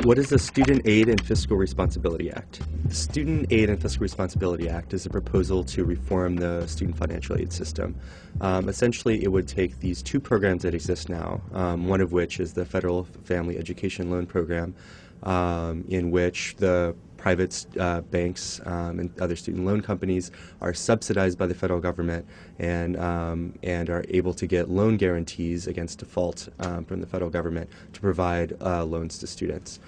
What is the Student Aid and Fiscal Responsibility Act? The Student Aid and Fiscal Responsibility Act is a proposal to reform the student financial aid system. Essentially, it would take these two programs that exist now, one of which is the Federal Family Education Loan Program, in which the private banks and other student loan companies are subsidized by the federal government and are able to get loan guarantees against default from the federal government to provide loans to students.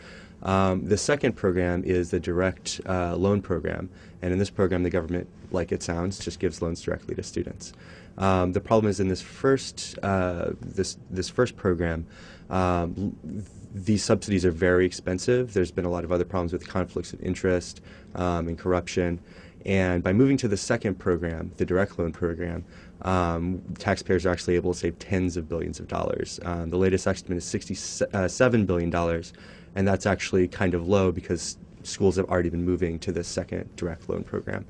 The second program is the direct loan program, and in this program the government, like it sounds, just gives loans directly to students. The problem is in this first program, these subsidies are very expensive. There's been a lot of other problems with conflicts of interest and corruption. And by moving to the second program, the direct loan program, taxpayers are actually able to save tens of billions of dollars. The latest estimate is $67 billion, and that's actually kind of low because schools have already been moving to the second direct loan program.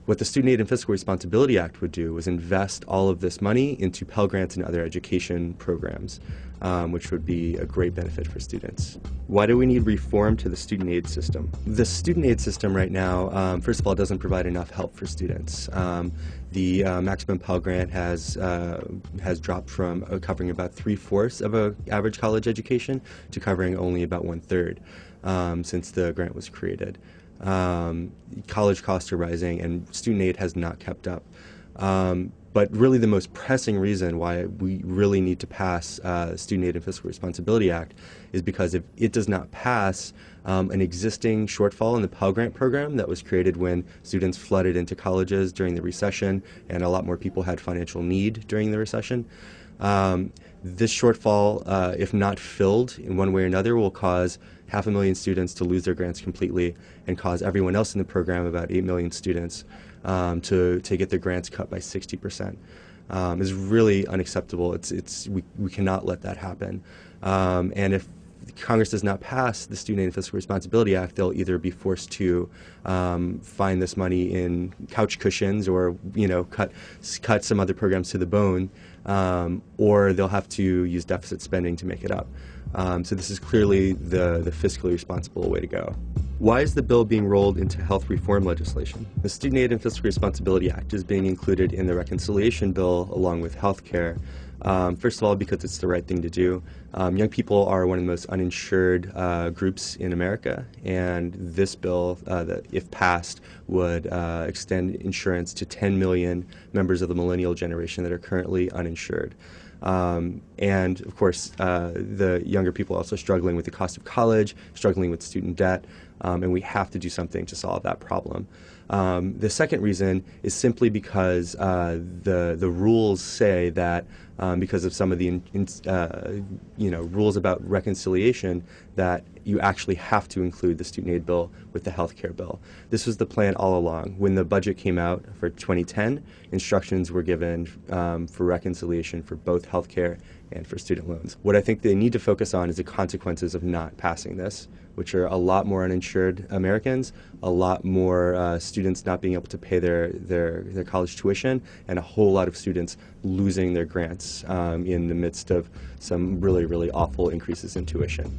What the Student Aid and Fiscal Responsibility Act would do was invest all of this money into Pell Grants and other education programs, which would be a great benefit for students. Why do we need reform to the student aid system? The student aid system right now, first of all, doesn't provide enough help for students. The maximum Pell Grant has dropped from covering about 3/4 of an average college education to covering only about 1/3 since the grant was created. College costs are rising and student aid has not kept up. But really the most pressing reason why we really need to pass Student Aid and Fiscal Responsibility Act is because if it does not pass an existing shortfall in the Pell Grant program that was created when students flooded into colleges during the recession and a lot more people had financial need during the recession, this shortfall, if not filled in one way or another, will cause 500,000 students to lose their grants completely and cause everyone else in the program, about 8 million students, to get their grants cut by 60%. Is really unacceptable. We cannot let that happen. And if Congress does not pass the Student Aid and Fiscal Responsibility Act, they'll either be forced to find this money in couch cushions or cut some other programs to the bone, or they'll have to use deficit spending to make it up. So this is clearly the fiscally responsible way to go. Why is the bill being rolled into health reform legislation? The Student Aid and Fiscal Responsibility Act is being included in the reconciliation bill along with health care. First of all, because it's the right thing to do. Young people are one of the most uninsured groups in America, and this bill, if passed, would extend insurance to 10 million members of the millennial generation that are currently uninsured. And of course, the younger people are also struggling with the cost of college, struggling with student debt, and we have to do something to solve that problem. The second reason is simply because the rules say that because of some of the rules about reconciliation, that you actually have to include the student aid bill with the health care bill. This was the plan all along. When the budget came out for 2010, instructions were given for reconciliation for both health care and for student loans. What I think they need to focus on is the consequences of not passing this, which are a lot more uninsured Americans, a lot more students not being able to pay their college tuition, and a whole lot of students losing their grants in the midst of some really, really awful increases in tuition.